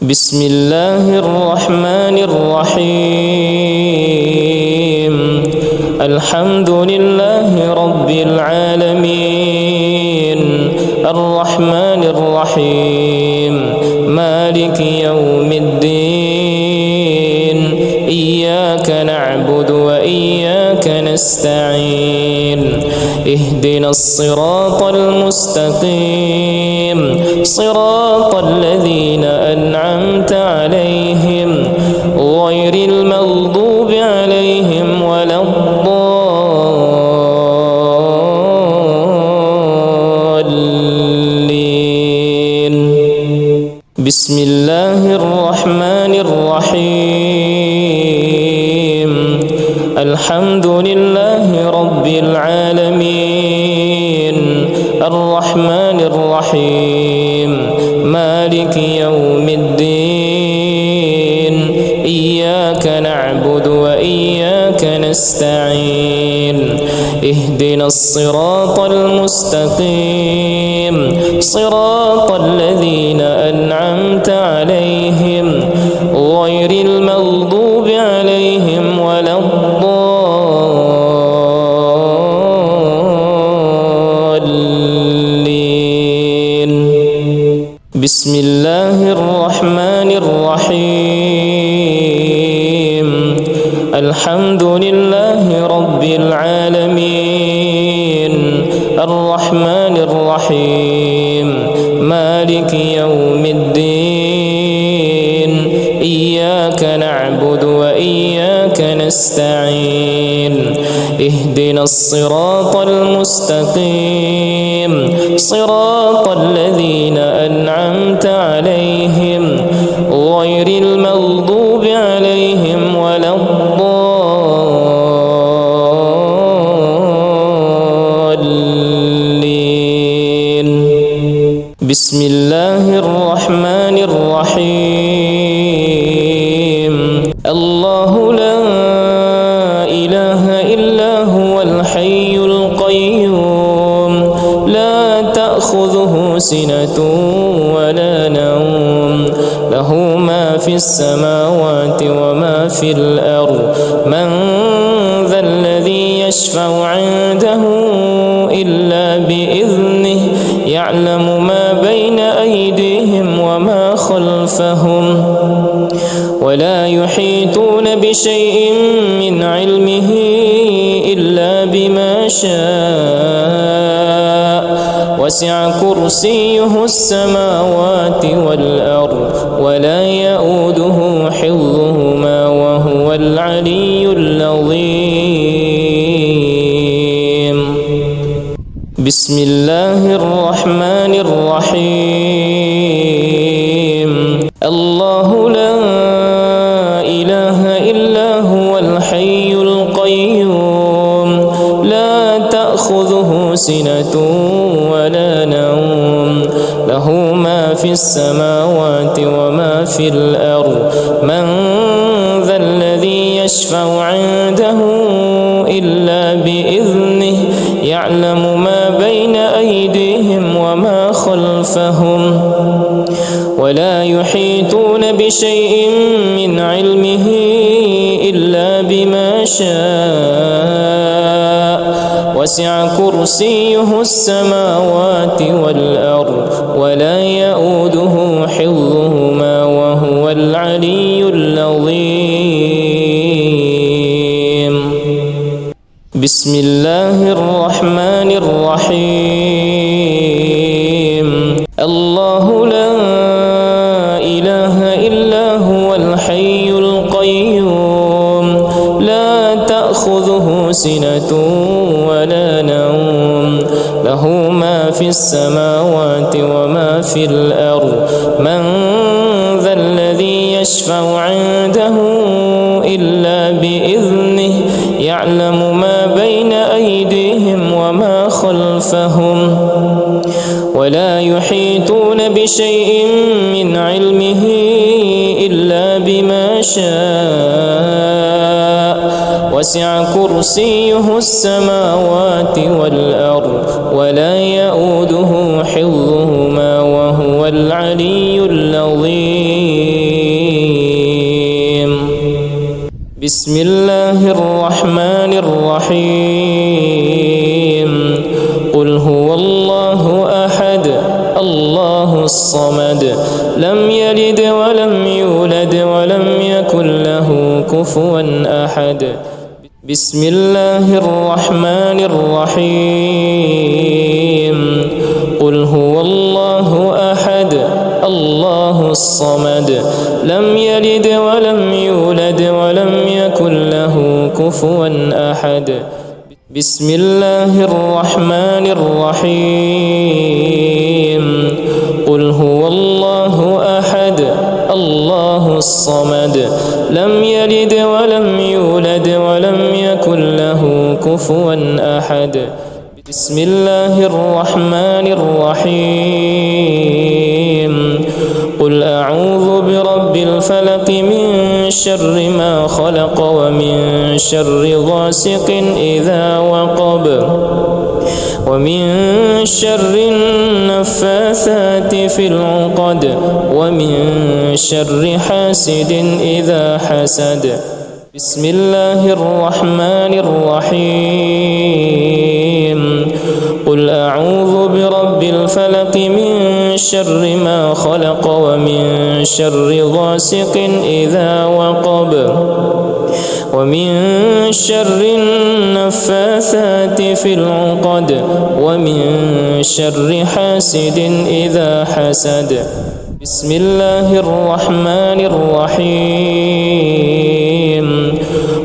بسم الله الرحمن الرحيم. الحمد لله رب العالمين، الرحمن الرحيم، مالك يوم الدين. إياك نعبد وإياك نستعين. اهدنا الصراط المستقيم، صراط الذين أنعمت عليهم غير المغضوب عليهم ولا الضالين. بسم الله الرحمن الرحيم. الحمد لله رب العالمين، الرحمن الرحيم، مالك يوم الدين. إياك نعبد وإياك نستعين. اهدنا الصراط المستقيم، صراط الذين أنعمت عليهم غير المغضوب عليهم ولا الضالين. بسم الله الرحمن الرحيم. الحمد لله رب العالمين، الرحمن الرحيم، مالك يوم الدين. إياك نعبد وإياك نستعين. اهدنا الصراط المستقيم، صراط الذين أنعمت عليهم غير المغضوب عليهم ولا الضالين. بسم الله الرحمن الرحيم. الله لا إله إلا هو الحي القيوم، لا تأخذه سنة ولا نوم، له ما في السماوات وما في الأرض. من ذا الذي يشفع عنده إلا بإذنه، يعلم ما بين أيديهم وما خلفهم، ولا يحيطون بشيء من علمه إلا بما شاء. وسع كرسيه السماوات والأرض، ولا يؤوده حفظهما وهو العلي العظيم. بسم الله الرحمن الرحيم. الله لا إله إلا هو الحي القيوم، لا تأخذه سنة ولا نوم، له ما في السماوات وما في الأرض. من ذا الذي يشفع عنده إلا بإذنه، يعلم ما بين أيديهم وما خلفهم، ولا يحيطون بشيء من علمه إلا بما شاء. وسع كرسيه السماوات والأرض، ولا يؤوده حفظهما وهو العلي العظيم. بسم الله الرحمن الرحيم. الله لا إله إلا هو الحي القيوم، لا تأخذه سنة ولا نوم، له ما في السماوات وما في الأرض. من ذا الذي يشفع عنده إلا بإذنه، يعلم ما بين أيديهم وما خلفهم، ولا يحيطون بشيء من علمه إلا بما شاء. وسع كرسيه السماوات والأرض، ولا يؤوده حفظهما وهو العلي العظيم. بسم الله الرحمن الرحيم قل هو الله أحد الله الصمد لم يلد ولم يولد ولم يكن له كفوا أحد بسم الله الرحمن الرحيم قل هو الله أحد الله الصمد لم يلد ولم يولد ولم يكن له كفوا أحد بسم الله الرحمن الرحيم قل هو الله أحد الله الصمد لم يلد ولم يولد ولم يكن له كفوا أحد بسم الله الرحمن الرحيم قل أعوذ برب الفلق من شر ما خلق ومن شر غاسق إذا وقب ومن شر النفاثات في العقد ومن شر حاسد إذا حسد بسم الله الرحمن الرحيم قل أعوذ برب الفلق من شر ما خلق ومن شر غاسق إذا وقب ومن شر النفاثات في العقد ومن شر حاسد إذا حسد بسم الله الرحمن الرحيم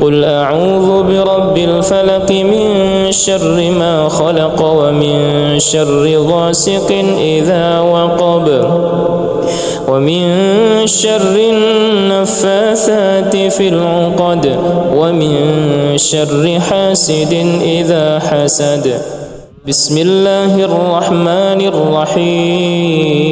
قل أعوذ برب الفلق من شر ما خلق ومن شر غاسق إذا وقب ومن شر النفاثات في العقد ومن شر حاسد إذا حسد بسم الله الرحمن الرحيم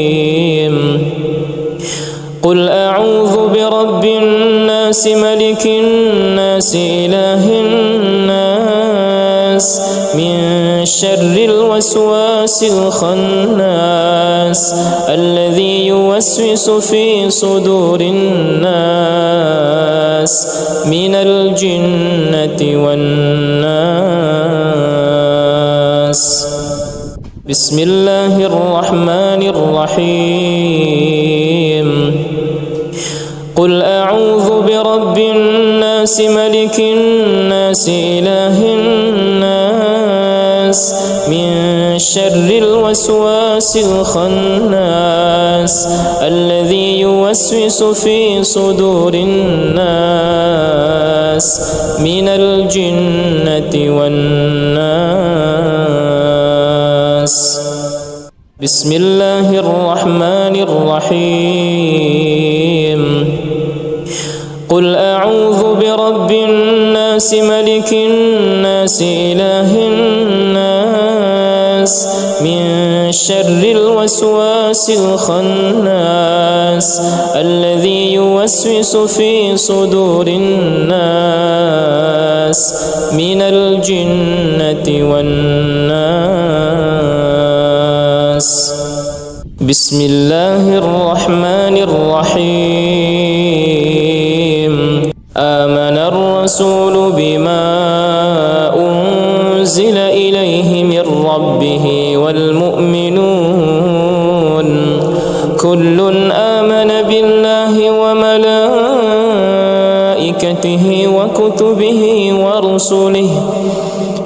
قل أعوذ برب الناس ملك الناس إله الناس من شر الوسواس الخناس الذي يوسوس في صدور الناس من الجنة والناس بسم الله الرحمن الرحيم قل أعوذ برب الناس ملك الناس إله الناس من شر الوسواس الخناس الذي يوسوس في صدور الناس من الجنة والناس بسم الله الرحمن الرحيم قل أعوذ برب الناس ملك الناس إله الناس من شر الوسواس الخناس الذي يوسوس في صدور الناس من الجنة والناس بسم الله الرحمن الرحيم آمن الرسول بما أنزل إليه من ربه والمؤمنون كل آمن بالله وملائكته وكتبه ورسله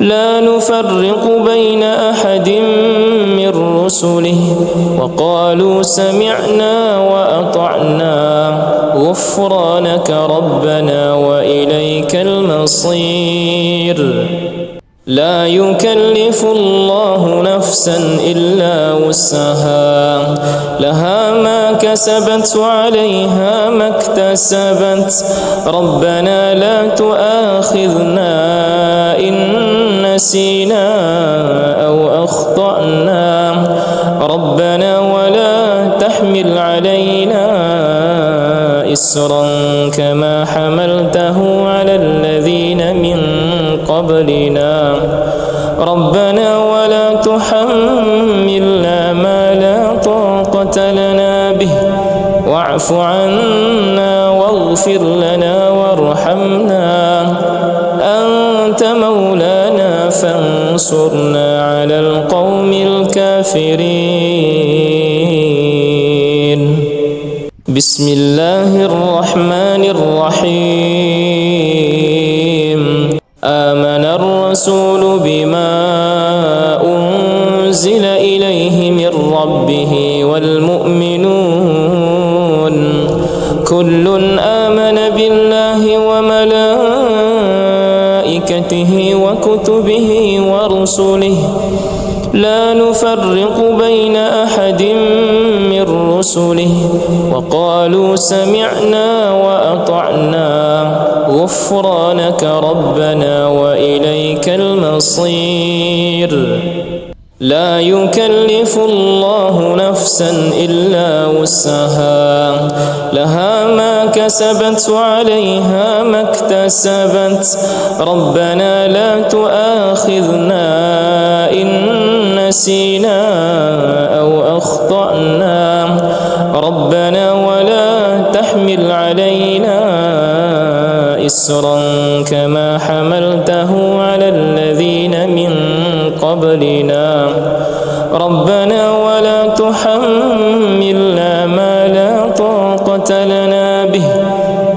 لا نفرق بين أحد من رسله وقالوا سمعنا وأطعنا غفرانك ربنا وإليك المصير لا يكلف الله نفسا إلا وسعها لها ما كسبت وعليها ما اكتسبت ربنا لا تؤاخذنا إن نسينا أو أخطأنا ربنا ولا تحمل علينا إسرا كما حملته على الذين من قبلنا ربنا ولا تحملنا ما لا طاقة لنا به واعف عنا واغفر لنا وارحمنا، أنت مولانا فانصرنا على القوم الكافرين. بسم الله الرحمن الرحيم. آمن الرسول بما أنزل إليه من ربه والمؤمنون كل آمن بالله وملائكته وكتبه ورسله لا نفرق بين أحد من رسله وقالوا سمعنا وأطعنا غفرانك ربنا وإليك المصير. لا يكلف الله نفسا إلا وسعها، لها ما كسبت وعليها ما اكتسبت. ربنا لا تؤاخذنا إن نسينا أو أخطأنا، ربنا ولا تحمل علينا إسرا كما حملته على الذين من قبلنا، ربنا ولا تحملنا ما لا طاقة لنا به،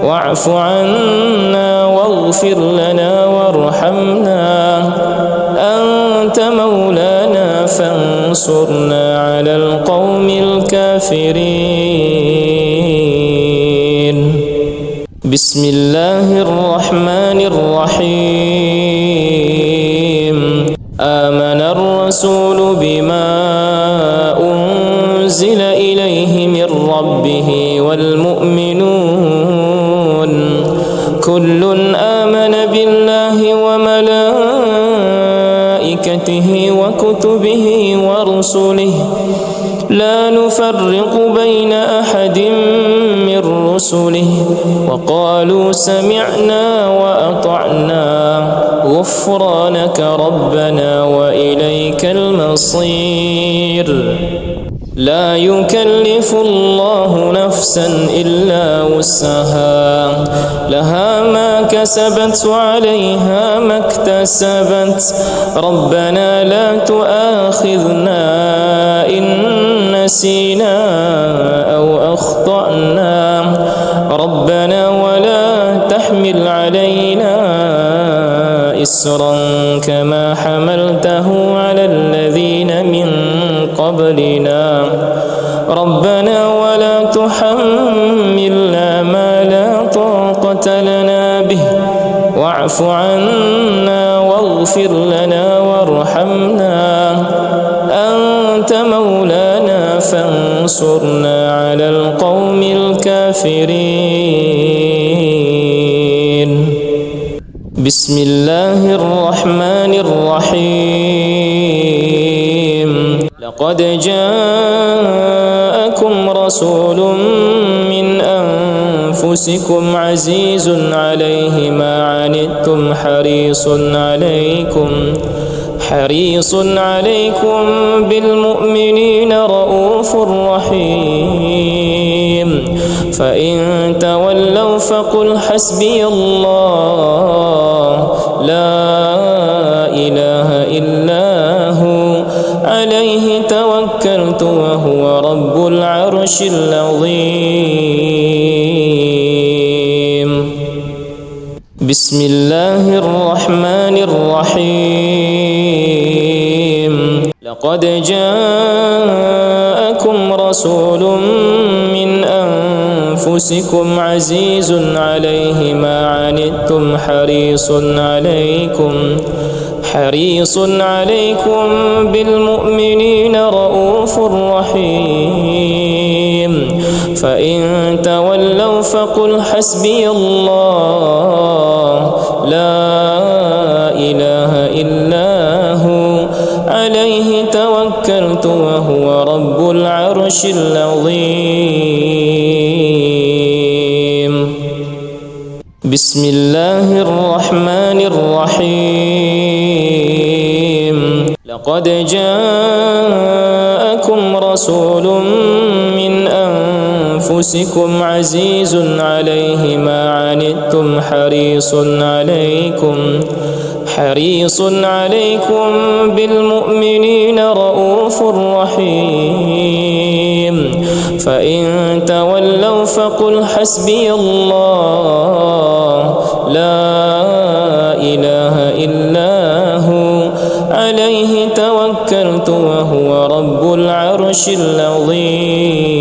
واعف عنا واغفر لنا وارحمنا، أنت مولانا فانصرنا على القوم الكافرين. بسم الله الرحمن الرحيم. آمن الرسول بما أنزل إليه من ربه والمؤمنون كل آمن بالله وملائكته وكتبه ورسله لا نفرق بين أحد من رسله وقالوا سمعنا وأطعنا غفرانك ربنا وإليك المصير. لا يكلف الله نفسا إلا وسعها، لها ما كسبت وعليها ما اكتسبت. ربنا لا تؤاخذنا إن نسينا أو أخطأنا، ربنا ولا تحمل علينا إسرا كما حملته على الذين من قبلنا، ربنا ولا تحملنا ما لا طاقة لنا به، واعف عنا واغفر لنا وارحمنا، أنت مولانا فانصرنا على القوم الكافرين. بسم الله الرحمن الرحيم. لقد جاءكم رسول من أنفسكم عزيز عليه ما عنتم حريص عليكم بالمؤمنين رؤوف رحيم. فإن تولوا فقل حسبي الله لا إله إلا هو عليه توكلت وهو رب العرش العظيم. بسم الله الرحمن الرحيم. لقد جاءكم رسول من أنفسكم عزيز عليه ما عنتم حريص عليكم بالمؤمنين رؤوف رحيم. فإن تولوا فقل حسبي الله لا إله إلا هو عليه توكلت وهو رب العرش العظيم. بسم الله الرحمن الرحيم. لقد جاءكم رسول من أنفسكم عزيز عليه ما عنتم حريص عليكم بالمؤمنين رؤوف رحيم. فإن تولوا فقل حسبي الله لا إله إلا هو عليه توكلت وهو رب العرش العظيم.